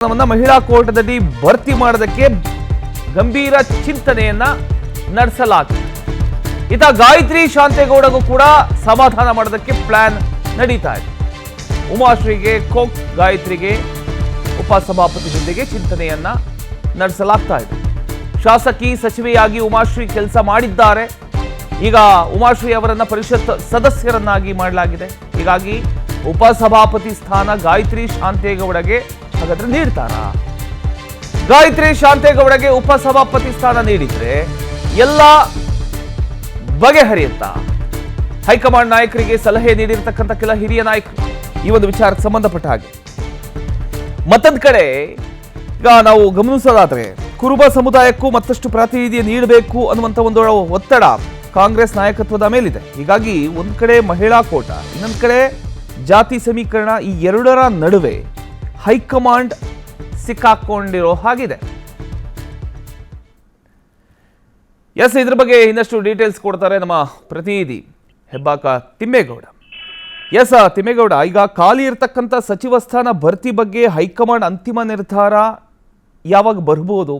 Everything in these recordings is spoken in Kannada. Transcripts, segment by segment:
ಮಹಿಳಾ ಕೋರ್ಟ್ನಲ್ಲಿ ಭರ್ತಿ ಮಾಡೋದಕ್ಕೆ ಗಂಭೀರ ಚಿಂತನೆಯನ್ನ ನಡೆಸಲಾಗಿದೆ. ಇತ ಗಾಯತ್ರಿ ಶಾಂತೇಗೌಡಗೂ ಕೂಡ ಸಮಾಧಾನ ಮಾಡೋದಕ್ಕೆ ಪ್ಲಾನ್ ನಡೀತಾ ಇದೆ. ಉಮಾಶ್ರೀಗೆ ಕೋಕ್, ಗಾಯತ್ರಿಗೆ ಉಪಸಭಾಪತಿ ಹುದ್ದೆಗೆ ಚಿಂತನೆಯನ್ನ ನಡೆಸಲಾಗ್ತಾ ಇದೆ. ಶಾಸಕಿ ಸಚಿವೆಯಾಗಿ ಉಮಾಶ್ರೀ ಕೆಲಸ ಮಾಡಿದ್ದಾರೆ. ಈಗ ಉಮಾಶ್ರೀ ಅವರನ್ನ ಪರಿಷತ್ ಸದಸ್ಯರನ್ನಾಗಿ ಮಾಡಲಾಗಿದೆ. ಹೀಗಾಗಿ ಉಪಸಭಾಪತಿ ಸ್ಥಾನ ಗಾಯತ್ರಿ ಶಾಂತೇಗೌಡಗೆ ಹಾಗಾದ್ರೆ ನೀಡ್ತಾರಾ? ಗಾಯತ್ರಿ ಶಾಂತೇಗೌಡಗೆ ಉಪಸಭಾಪತಿ ಸ್ಥಾನ ನೀಡಿದ್ರೆ ಎಲ್ಲ ಬಗೆಹರಿಯುತ್ತಾ? ಹೈಕಮಾಂಡ್ ನಾಯಕರಿಗೆ ಸಲಹೆ ನೀಡಿರತಕ್ಕಂಥ ಕೆಲ ಹಿರಿಯ ನಾಯಕರು ಈ ಒಂದು ವಿಚಾರಕ್ಕೆ ಸಂಬಂಧಪಟ್ಟ ಹಾಗೆ. ಮತ್ತೊಂದು ಕಡೆ ಈಗ ನಾವು ಗಮನಿಸೋದಾದ್ರೆ ಕುರುಬ ಸಮುದಾಯಕ್ಕೂ ಮತ್ತಷ್ಟು ಪ್ರಾತಿನಿಧ್ಯ ನೀಡಬೇಕು ಅನ್ನುವಂಥ ಒಂದು ಒತ್ತಡ ಕಾಂಗ್ರೆಸ್ ನಾಯಕತ್ವದ ಮೇಲಿದೆ. ಹೀಗಾಗಿ ಒಂದ್ ಕಡೆ ಮಹಿಳಾ ಕೋಟ, ಇನ್ನೊಂದು ಕಡೆ ಜಾತಿ ಸಮೀಕರಣ, ಈ ಎರಡರ ನಡುವೆ ಹೈಕಮಾಂಡ್ ಸಿಕ್ಕಾಕೊಂಡಿರೋ ಹಾಗಿದೆ. ಎಸ್, ಇದ್ರ ಬಗ್ಗೆ ಇನ್ನಷ್ಟು ಡೀಟೇಲ್ಸ್ ಕೊಡ್ತಾರೆ ನಮ್ಮ ಪ್ರತಿನಿಧಿ ಹೆಬ್ಬಾಕ ತಿಮ್ಮೇಗೌಡ. ಎಸ್ ತಿಮ್ಮೇಗೌಡ, ಈಗ ಖಾಲಿ ಇರತಕ್ಕಂಥ ಸಚಿವ ಸ್ಥಾನ ಭರ್ತಿ ಬಗ್ಗೆ ಹೈಕಮಾಂಡ್ ಅಂತಿಮ ನಿರ್ಧಾರ ಯಾವಾಗ ಬರ್ಬೋದು?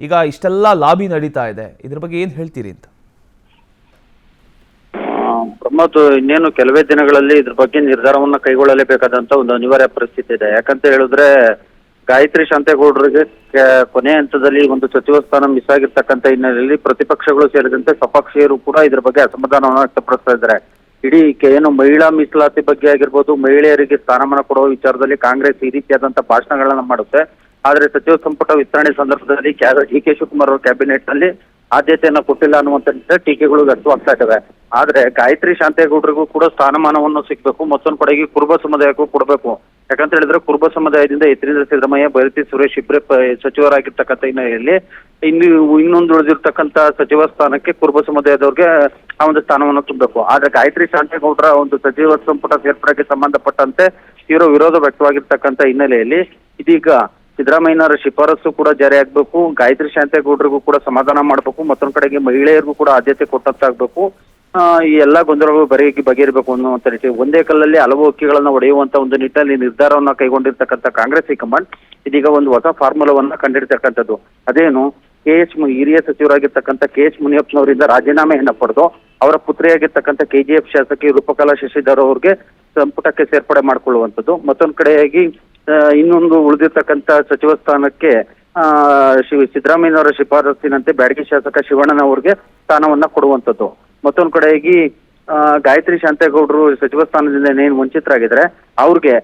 ಈಗ ಇಷ್ಟೆಲ್ಲ ಲಾಬಿ ನಡೀತಾ ಇದೆ, ಇದ್ರ ಬಗ್ಗೆ ಏನ್ ಹೇಳ್ತೀರಿ ಅಂತ? ಪ್ರಮೋದ್, ಇನ್ನೇನು ಕೆಲವೇ ದಿನಗಳಲ್ಲಿ ಇದ್ರ ಬಗ್ಗೆ ನಿರ್ಧಾರವನ್ನ ಕೈಗೊಳ್ಳಲೇಬೇಕಾದಂತ ಒಂದು ಅನಿವಾರ್ಯ ಪರಿಸ್ಥಿತಿ ಇದೆ. ಯಾಕಂತ ಹೇಳಿದ್ರೆ ಗಾಯತ್ರಿ ಶಾಂತೇಗೌಡರಿಗೆ ಕೊನೆ ಹಂತದಲ್ಲಿ ಒಂದು ಸಚಿವ ಸ್ಥಾನ ಮಿಸ್ ಆಗಿರ್ತಕ್ಕಂಥ ಹಿನ್ನೆಲೆಯಲ್ಲಿ ಪ್ರತಿಪಕ್ಷಗಳು ಸೇರಿದಂತೆ ಸಪಕ್ಷೀಯರು ಕೂಡ ಇದ್ರ ಬಗ್ಗೆ ಅಸಮಾಧಾನವನ್ನು ವ್ಯಕ್ತಪಡಿಸ್ತಾ ಇದ್ದಾರೆ. ಇಡೀ ಏನು ಮಹಿಳಾ ಮೀಸಲಾತಿ ಬಗ್ಗೆ ಆಗಿರ್ಬೋದು, ಮಹಿಳೆಯರಿಗೆ ಸ್ಥಾನಮಾನ ಕೊಡುವ ವಿಚಾರದಲ್ಲಿ ಕಾಂಗ್ರೆಸ್ ಈ ರೀತಿಯಾದಂತಹ ಭಾಷಣಗಳನ್ನ ಮಾಡುತ್ತೆ. ಆದ್ರೆ ಸಚಿವ ಸಂಪುಟ ವಿಸ್ತರಣೆ ಸಂದರ್ಭದಲ್ಲಿ ಡಿ.ಕೆ. ಶಿವಕುಮಾರ್ ಅವರ ಕ್ಯಾಬಿನೆಟ್ ನಲ್ಲಿ ಆದ್ಯತೆಯನ್ನ ಕೊಟ್ಟಿಲ್ಲ ಅನ್ನುವಂತ ಟೀಕೆಗಳು ವ್ಯಕ್ತವಾಗ್ತಾ ಇದ್ದಾವೆ. ಆದ್ರೆ ಗಾಯತ್ರಿ ಶಾಂತೇಗೌಡರಿಗೂ ಕೂಡ ಸ್ಥಾನಮಾನವನ್ನು ಸಿಗ್ಬೇಕು, ಮತ್ತೊಂದು ಕಡೆಗೆ ಕುರುಬ ಸಮುದಾಯಕ್ಕೂ ಕೊಡಬೇಕು. ಯಾಕಂತ ಹೇಳಿದ್ರೆ ಕುರುಬ ಸಮುದಾಯದಿಂದ ಯತೀಂದ್ರ ಸಿದ್ದರಾಮಯ್ಯ, ಬೈರತಿ ಸುರೇಶ್ ಇಬ್ಬರೇ ಸಚಿವರಾಗಿರ್ತಕ್ಕಂಥ ಹಿನ್ನೆಲೆಯಲ್ಲಿ ಇನ್ನೊಂದು ಉಳಿದಿರ್ತಕ್ಕಂಥ ಸಚಿವ ಸ್ಥಾನಕ್ಕೆ ಕುರುಬ ಸಮುದಾಯದವ್ರಿಗೆ ಆ ಒಂದು ಸ್ಥಾನವನ್ನು ತುಂಬಬೇಕು. ಆದ್ರೆ ಗಾಯತ್ರಿ ಶಾಂತೇಗೌಡರ ಒಂದು ಸಚಿವ ಸಂಪುಟ ಸೇರ್ಪಡೆಗೆ ಸಂಬಂಧಪಟ್ಟಂತೆ ತೀವ್ರ ವಿರೋಧ ವ್ಯಕ್ತವಾಗಿರ್ತಕ್ಕಂಥ ಹಿನ್ನೆಲೆಯಲ್ಲಿ ಇದೀಗ ಸಿದ್ದರಾಮಯ್ಯನವರ ಶಿಫಾರಸು ಕೂಡ ಜಾರಿ ಆಗ್ಬೇಕು, ಗಾಯತ್ರಿ ಶಾಂತೇಗೌಡರಿಗೂ ಕೂಡ ಸಮಾಧಾನ ಮಾಡಬೇಕು, ಮತ್ತೊಂದು ಕಡೆಗೆ ಮಹಿಳೆಯರಿಗೂ ಕೂಡ ಆದ್ಯತೆ ಕೊಟ್ಟಂತಾಗಬೇಕು. ಈ ಎಲ್ಲಾ ಗೊಂದಲಗಳು ಬಗೆಹರಿಬೇಕು ಅನ್ನುವಂತ ರೀತಿ ಒಂದೇ ಕಲ್ಲಲ್ಲಿ ಹಲವು ಹಕ್ಕಿಗಳನ್ನ ಹೊಡೆಯುವಂತ ಒಂದು ನಿಟ್ಟಿನಲ್ಲಿ ನಿರ್ಧಾರವನ್ನ ಕೈಗೊಂಡಿರ್ತಕ್ಕಂಥ ಕಾಂಗ್ರೆಸ್ ಹೈಕಮಾಂಡ್ ಇದೀಗ ಒಂದು ಹೊಸ ಫಾರ್ಮುಲಾವನ್ನ ಕಂಡಿರ್ತಕ್ಕಂಥದ್ದು. ಅದೇನು, ಹಿರಿಯ ಸಚಿವರಾಗಿರ್ತಕ್ಕಂಥ KH ಮುನಿಯಪ್ಪನವರಿಂದ ರಾಜೀನಾಮೆಯನ್ನ ಪಡೆದು ಅವರ ಪುತ್ರಿಯಾಗಿರ್ತಕ್ಕಂಥ KGF ಶಾಸಕಿ ರೂಪಕಲಾ ಶಶಿಧರ್ ಅವ್ರಿಗೆ ಸಂಪುಟಕ್ಕೆ ಸೇರ್ಪಡೆ ಮಾಡಿಕೊಳ್ಳುವಂಥದ್ದು. ಮತ್ತೊಂದು ಕಡೆಯಾಗಿ ಇನ್ನೊಂದು ಉಳಿದಿರ್ತಕ್ಕಂಥ ಸಚಿವ ಸ್ಥಾನಕ್ಕೆ ಸಿದ್ದರಾಮಯ್ಯನವರ ಶಿಫಾರಸ್ಸಿನಂತೆ ಬ್ಯಾಡಗಿ ಶಾಸಕ ಶಿವಣ್ಣನವ್ರಿಗೆ ಸ್ಥಾನವನ್ನ ಕೊಡುವಂಥದ್ದು. ಮತ್ತೊಂದು ಕಡೆಯಾಗಿ ಗಾಯತ್ರಿ ಶಾಂತೇಗೌಡರು ಸಚಿವ ಸ್ಥಾನದಿಂದ ಏನೇನು ವಂಚಿತರಾಗಿದ್ರೆ ಅವ್ರಿಗೆ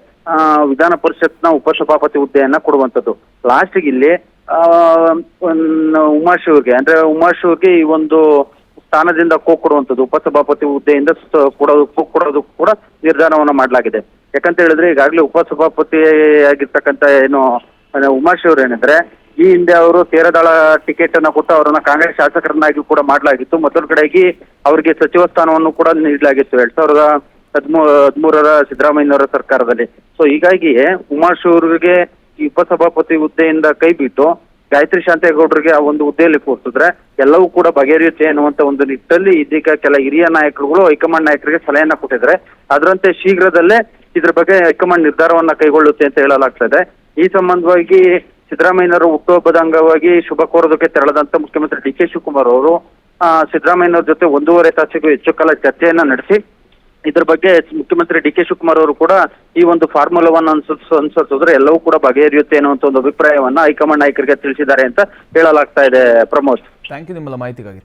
ವಿಧಾನ ಪರಿಷತ್ನ ಉಪಸಭಾಪತಿ ಹುದ್ದೆಯನ್ನ ಕೊಡುವಂಥದ್ದು. ಲಾಸ್ಟಿಗೆ ಇಲ್ಲಿ ಉಮಾಶ್ರೀಗೆ ಈ ಒಂದು ಸ್ಥಾನದಿಂದ ಕೊಡುವಂಥದ್ದು, ಉಪಸಭಾಪತಿ ಹುದ್ದೆಯಿಂದ ಕೊಡೋದು ಕೂಡ ನಿರ್ಧಾರವನ್ನ ಮಾಡಲಾಗಿದೆ. ಯಾಕಂತ ಹೇಳಿದ್ರೆ ಈಗಾಗಲೇ ಉಪಸಭಾಪತಿ ಆಗಿರ್ತಕ್ಕಂಥ ಏನು ಉಮಾಶ್ರೀ ಅವರು ಏನಿದ್ರೆ ಈ ಹಿಂದೆ ಅವರು ತೇರದಾಳ ಟಿಕೆಟ್ ಅನ್ನ ಕೊಟ್ಟು ಅವರನ್ನ ಕಾಂಗ್ರೆಸ್ ಶಾಸಕರನ್ನಾಗಿ ಕೂಡ ಮಾಡಲಾಗಿತ್ತು. ಮತ್ತೊಂದು ಕಡೆಗೆ ಅವರಿಗೆ ಸಚಿವ ಸ್ಥಾನವನ್ನು ಕೂಡ ನೀಡಲಾಗಿತ್ತು 2013ರ ಸಿದ್ದರಾಮಯ್ಯನವರ ಸರ್ಕಾರದಲ್ಲಿ. ಸೊ ಹೀಗಾಗಿ ಉಮಾಶ್ರೀ ಅವರಿಗೆ ಈ ಉಪಸಭಾಪತಿ ಹುದ್ದೆಯಿಂದ ಕೈ ಬಿಟ್ಟು ಗಾಯತ್ರಿ ಶಾಂತೇಗೌಡರಿಗೆ ಆ ಒಂದು ಹುದ್ದೆಯಲ್ಲಿ ಕೂರಿಸಿದ್ರೆ ಎಲ್ಲವೂ ಕೂಡ ಬಗೆಹರಿಯುತ್ತೆ ಅನ್ನುವಂತ ಒಂದು ನಿಟ್ಟಿನಲ್ಲಿ ಇದೀಗ ಕೆಲ ಹಿರಿಯ ನಾಯಕರುಗಳು ಹೈಕಮಾಂಡ್ ನಾಯಕರಿಗೆ ಸಲಹೆಯನ್ನ ಕೊಟ್ಟಿದ್ದಾರೆ. ಅದರಂತೆ ಶೀಘ್ರದಲ್ಲೇ ಇದ್ರ ಬಗ್ಗೆ ಹೈಕಮಾಂಡ್ ನಿರ್ಧಾರವನ್ನ ಕೈಗೊಳ್ಳುತ್ತೆ ಅಂತ ಹೇಳಲಾಗ್ತದೆ. ಈ ಸಂಬಂಧವಾಗಿ ಸಿದ್ದರಾಮಯ್ಯನವರ ಹುಟ್ಟುಹಬ್ಬದ ಅಂಗವಾಗಿ ಶುಭ ಕೋರೋದಕ್ಕೆ ತೆರಳದಂತ ಮುಖ್ಯಮಂತ್ರಿ ಡಿ.ಕೆ. ಶಿವಕುಮಾರ್ ಅವರು ಸಿದ್ದರಾಮಯ್ಯನವ್ರ ಜೊತೆ 1.5 ತಾಸಿಗೂ ಹೆಚ್ಚು ಕಾಲ ಚರ್ಚೆಯನ್ನ ನಡೆಸಿ ಇದ್ರ ಬಗ್ಗೆ ಮುಖ್ಯಮಂತ್ರಿ ಡಿ.ಕೆ. ಶಿವಕುಮಾರ್ ಅವರು ಕೂಡ ಈ ಒಂದು ಫಾರ್ಮುಲಾವನ್ನು ಅನುಸರಿಸಿದ್ರೆ ಎಲ್ಲವೂ ಕೂಡ ಬಗೆಹರಿಯುತ್ತೆ ಅನ್ನುವಂತ ಒಂದು ಅಭಿಪ್ರಾಯವನ್ನ ಹೈಕಮಾಂಡ್ ನಾಯಕರಿಗೆ ತಿಳಿಸಿದ್ದಾರೆ ಅಂತ ಹೇಳಲಾಗ್ತಾ ಇದೆ. ಪ್ರಮೋದ್, ಥ್ಯಾಂಕ್ ಯು ನಿಮ್ಮೆಲ್ಲ ಮಾಹಿತಿಗಾಗಿ.